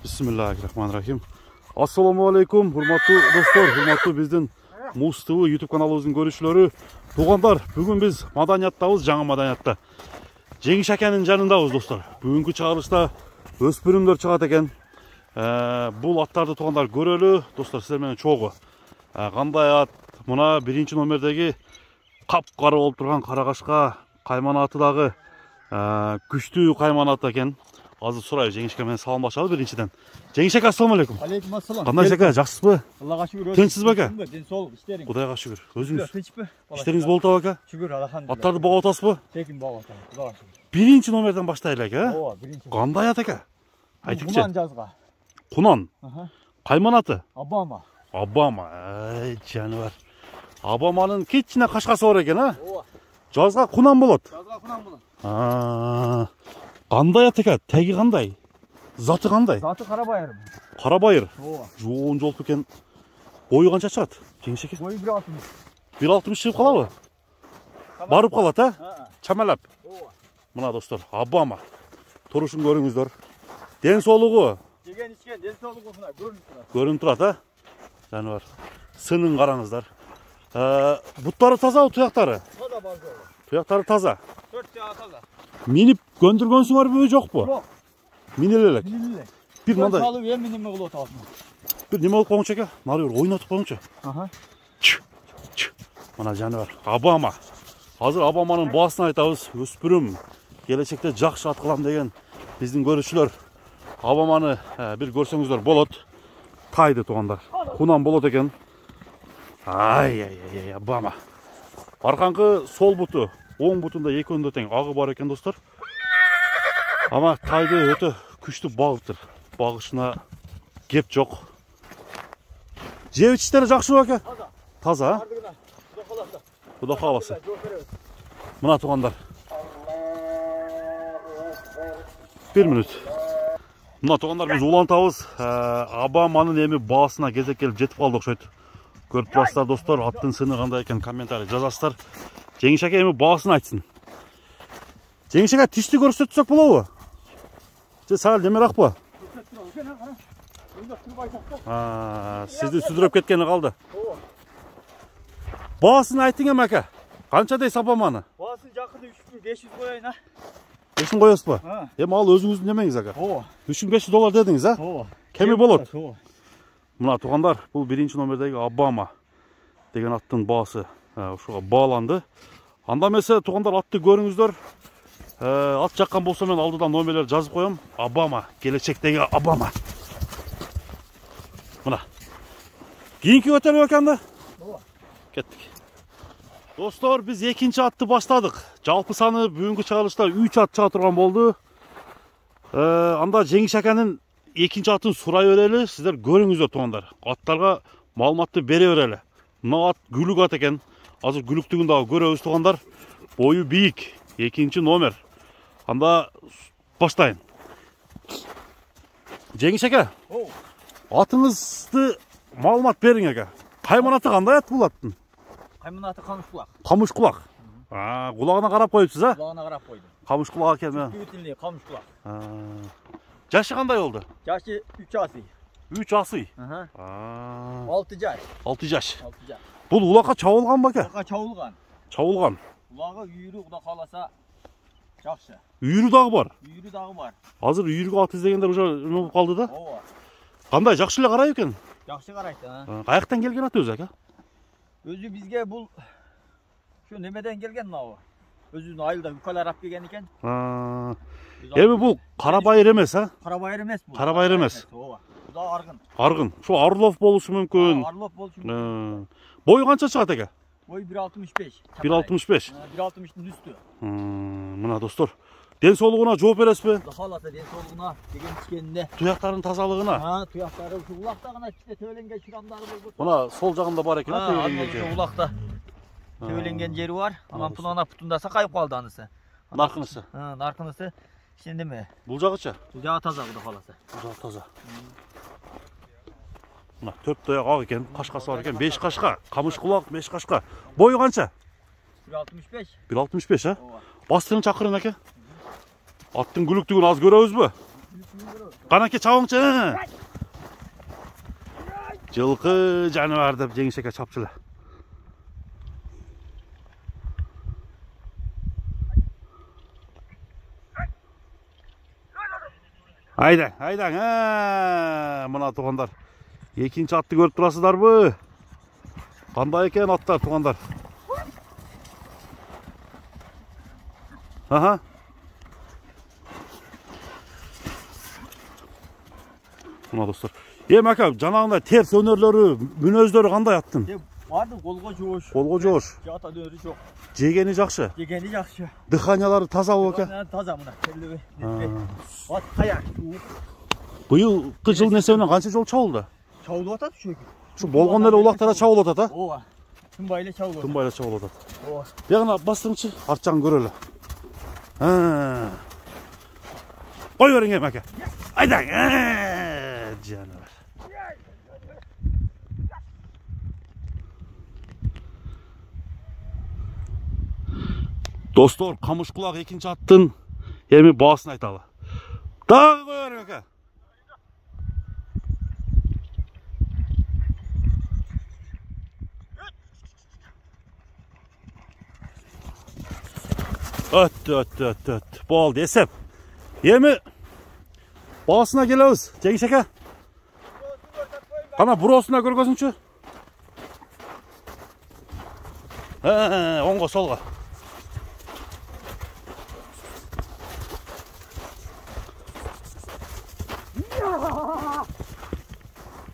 Bismillahirrahmanirrahim. Assalamu alaikum, hurmatlı dostlar, hurmatlı bizden Muz TV YouTube kanalımızın görüşleri. Tuğanlar, bugün biz madaniyattayız, жаңа madaniyatта. Жеңіш әкенің жанындабыз достар. Бүгінгі чыгарылышта өспүрүмдөр чыгат экен. Бул аттарды туғандар көрөлү. Достар, сіздер менен чогуу. Кандай ат? Мына биринчи номердеги капкара болуп турган карагашка кайман аты дагы күчтүү кайман ат экен. Азыр сурайбы, Жеңишке менен саламдашабыз биринчиден. Жеңиш ака, ассаламу алейкум. Алейкум ассалам. Кандай ака, жакшысызбы? Аллага шүгүр. Тынчсызбы ака? Денсаулык, иштериң. Кудайга шүгүр. Өзүңүз? Тынчпы? Иштериңиз болуп атабы ака? Шүгүр, алхамдулилlah. Аттарды багып атасызбы? Текин багып атам. Кудайга шүгүр. Биринчи номерден баштайлы ака. Ооба, биринчи. Кандай ат ака? Айтыңызчы. Кунан жазга. Кунан. Кайман аты? Обама. Обама. Жаныбар. Обаманын кечине кашкасы бар экен, а? Ооба. Жазга кунан болот. Жазга кунан болот. Кандай ат ака? Теги кандай? Заты кандай? Заты кара байыр. Кара байыр. Ооба. Жоон жолуп экен. Бою канча чыгат? Жеңиш ака? Бою 1.60. 1.60 чыгып калабы? Барып калат, а? Чамалап. Ооба. Мына достор, Обама. Турушун көрүңүздөр. Ден соолугу. Жеген ичкен ден соолугу мына көрүнүп турат. Көрүнүп турат, а? Жаныбар. Сынын караңыздар. Буттары тазабы, туяктары? Таза бар жол. Туяктары таза. 4 жаğı таза. Минип көндүргөнсүңөрбү, жокпу? Жок. Минеле элек. Миниле. Бир мындай. Салып эмне кылып атасың? Бир неме болуп коюңчу ака? Нары бир ойнотуп коюңчу. Мына жаныбар, Обама. Азыр Обаманын баасын айтабыз. Өспүрүм келечекте жакшы ат кылам деген биздин көрүүчүлөр Обаманы бир көрсөңүздөр болот. Тайды тугандар. Кунан болот экен. Ай, Обама. Арканкы сол буту, оң бутунда экөөнү тең агы бар экен достор. Ама тайды өтө күчтүү багыптыр. Багышына кеп жок. Жеп ичтери жакшыбы ака? Таза. Куда кааласа. Мына тугандар. 1 минут. Мына тугандар, биз улантабыз. Обаманын эми баасына кезек келип жетип калды окшойт. Көрүп турасыздар достор, аттын сыны кандай экен комментарий жазасыздар. Жеңиш ака эми баасын айтсын. Жеңиш ака, тишти көрсөтсөк болобу? Же сал демеракпы? Сизди сүдүрөп кеткени калды. Баасын айтың эми ака. Канча дейсиз Обаманы? Баасын жакында 3500 коеюн, а? 500 коесузбу? Эми ал өзүңүздүн немеңиз ака. Ооба. $3500 дедиңиз, а? Ооба. Кеми болот? Ооба. Мына тугандар, бул биринчи номердеги Обама деген аттын баасы ушуга бааланды. Анда эмесе тугандар, атты көрүңүздөр. Ат жаккан болсо мен алдыдан номерлер жазып коем. Обама, келечектеги Обама. Мына. Кийинки өтөлү экенди? Ооба. Кеттик. Достор, биз экинчи атты баштадык. Жалпы саны бүгүнкү чыгарылышта 3 ат чыга турган болду. Анда Жеңиш аканын экинчи атын сурай берели, сиздер көрүңүздөр тугандар. Аттарга маалыматты бере берели. Мына ат гүлүк ат экен. Азыр гүлүктүгүн дагы көрөбүз тугандар. Бою бийик, экинчи номер. Анда баштайын. Жеңиш ака. Атыңызды маалымат бериң ака. Кайман аты кандай ат бул аттын? Кайман аты Камышкулак. Камышкулак. Кулагына карап коюпсуз, а? Кулагына карап койдум. Камышкулак экен. Бүтүнлү Камышкулак. Жашы кандай болду? Жашы 3 асый. 3 асый. 6 жаш. 6 жаш. 6 жаш. Бул улакка чабылганбы ака? Улакка чабылган. Чабылган. Улагы үйүрү Кудай кааласа жакшы. Үйүрү дагы бар. Үйүрү дагы бар. Азыр үйүргө ат издегендер уже эме болуп калды да. Ооба. Кандай, жакшы эле карайбы экен? Жакшы карайт, Каяктан келген ат өзү ака? Өзү бизге бул şu немеден келген мынабы. Өзүнүн айылда үкалар ап келген экен. Эми бул кара байыр эмес, а? Кара байыр эмес бул. Кара байыр эмес. Ооба. Бул да аргын. Аргын. Шу Орлов болушу мүмкүн. Орлов болушу мүмкүн. Бою канча чыгат ака? Бой 1.65. 1.65. 1.60'ın üstü. Мына достор, ден соолугуна жооп бересизби? Халата ден соолугуна, деген ичкенинде. Туяктардын тазалыгына. Туяктары ушу улактагына ичте төбөленген шырамдары болуп. Мына сол жагында бар экен, төбөленген жери. Улакта төбөленген жери бар. Анан пунана путундаса кайып калды анысы. Наркынысы. Наркынысы ишендеме? Бул жагыча? Бул жагы таза Кудай кааласа. Бул жагы таза. Мына 4 тояк ак экен, кашкасы бар экен, 5 кашка, Камышкулак 5 кашка. Бою канча? 1.65. 1.65, а? Бастығын чакырын ака. Аттың күлүктүгүн аз көрөбүзбү? Qanaka çabыңçı. Жылқы жануар деп жеңішеке чапчылы. Айдаң, айдаң. Мына туғандар. Екінші атты көріп тұрасыздар бі? Қандай екен аттар туғандар? Аха. Мына достар. Мәка, жанағында терс өнерлері, мүнөздері қандай аттың? Барды, қолға жош. Қолға жош. Жата дөнері жоқ. Жегені жақшы? Жегені жақшы. Дыханиялары таза ол екен? Таза мұна. От қаяқ. Бұйылғы жыл несеуінен қанша жол чауылды? Чауылы атады шөкі. Şu bolğan ele ulaqtada çavul atады, ha? Oğa. Tımbayla çavul atады. Tımbayla çavul atады. Oğa. Яғына бастыңшы, артчағын көрелі. Қой өріңе, мәке. Айдаң, жануар. Достор, Камышқұлақ екінші аттың еме басын айталы. Дағы қой өрің, мәке. Öt. Болды, есеп. Емі басына келеуіз, жеңішеке. Қана бұросына көргөзінші. Оңға, солға.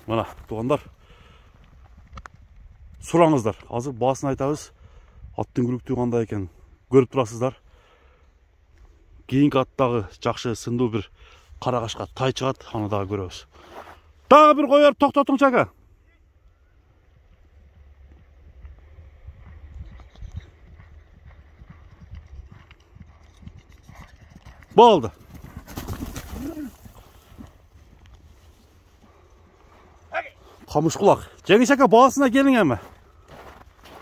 Мына, туғандар. Сұраңыздар. Азыр басын айтабыз. Аттың күріктігі қандай екен. Көріп тұрасыздар. Кейінгі аттағы жақшы сынду бір қарағашқа тай шығады, аны дағы көреміз. Дағы бір қойар тоқтатың шақа. Болды. Камышқұлақ. Жеңішеке баласына келің әмі.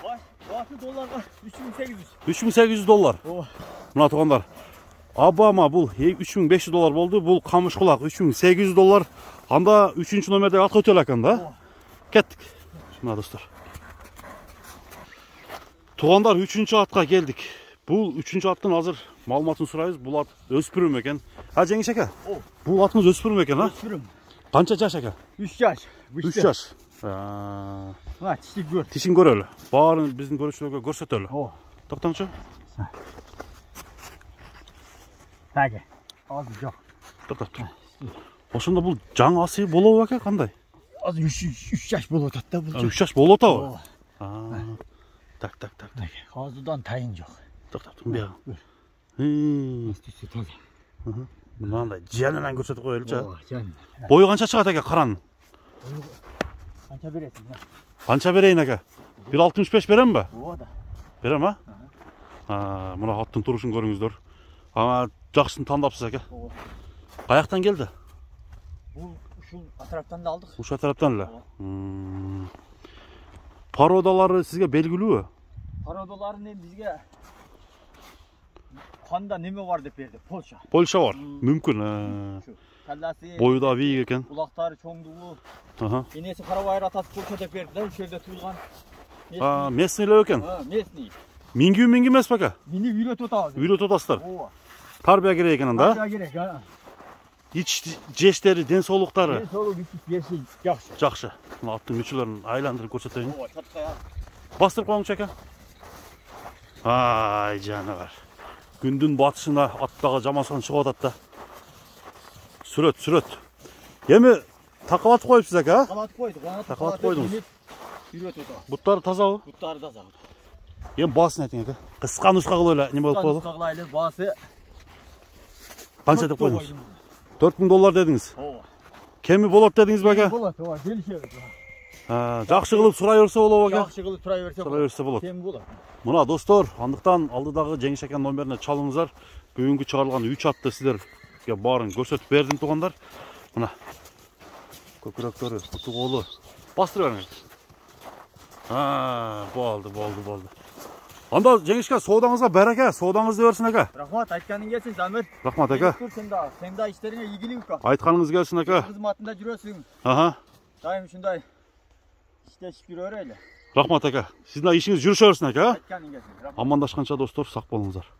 Басы долларға 3800. 3800 доллар. Мына туғандар. Абама бұл 3500 доллар болды. Бұл Камышқұлақ 3800 доллар. Анда 3-ші номерде атқа өтел екен да. Кеттік. Мына достар. Туғандар 3-ші атқа келдік. Бұл 3-ші аттың азыр малыматын сұрайыз. Бұл ат өспірім екен. Жеңішеке. Бұл атыңыз өспірім екен, а? Өспірім. Қанша жаш екен? 3 жаш. 3 жаш. Мына тишін көр. Тишін көрелі. Барын біздің көрушілерге көрсетелі. Тоқтаңшы. Тәге. Азы жоқ. Тоқтап. Осында бұл жаң асы болу екен қандай? Азы 3 жаш болу атады да бұл. 3 жаш болу атау? Так. Азыдан тайын жоқ. Тоқтап. Мынандай жанынан көрсетіп қойылшы. Бойы қанша шығады екен қаран? Қанша бересің? Қанша берейін екен? 1.65 берем бе? Ода. Берем, а? Мұна аттың тұрышын көріңіздер. Жақшысын таңдапсыз екен. Қаяқтан келді? Бұл ұшыл атыраптан да алдық. Ұшыл атыраптан лі? Пародалары сізге белгілі? Пародалары бізге қанда неме бар деп берді? Польша. Польша бар? Мүмкін. Бойы да бейік екен. Бұлақтары чоңдығы. Енесі қарабайыр атасы Польша деп берді. Үш жерде туылған. Местныйлі екен? Местный. Мингі емес бака? Мені үйретіп отағыз. Үйретіп отасыздар? Тарбия керек екен анда? Тарбия керек, а. Ич жештері, денсаулықтары? Денсаулық есі жақсы. Жақсы. Аттың мүшелерін айландырып көрсетейін. Бастырып қойыңыз екен? Ай, жанығар. Күндің батышына аттағы жамасан шығып атады да. Сүрет. Емі тақалатып қойыпсыз әке, а? Тақалатып қойдыңыз. Бұттары таза ау? Бұттары таза. Ем басын әтің әке. Қысқа нұсқағыл өлі не болып қойды? Қысқа нұсқағыл басы қанша деп қойдыңыз? 4000 доллар дедіңіз. Кемі болады дедіңіз бе әке? Болады, келішеді. Жақшы қылып сұрай өрсе болу әке? Жақшы қылып сұрай өрсе болады. Кемі болады. Мұна достор, андықтан алдыдағы Жеңішекен номеріне чалыңыздар. Бүгінгі шығарылған 3 атты сіздерге барын көрсетіп бердім туғандар. Мұна көкіректері, құты қолы. Бастыр өріңіз. Болды. Анда жеңишке соодаңызга береке, соодаңызды берсин ака. Рахмат, айтқаның келсін, Замир. Рахмат ака. Сен да іштеріңе игілік ка. Айтқаныңыз келсин ака. Қызматында жүресің. Аха. Дайым шундай іштешіп жүрөр эле. Рахмат ака. Сиздин ишиңиз жүрүшө берсин ака. Айтқаның келсін. Амандашканча достор, сак болуңуздар.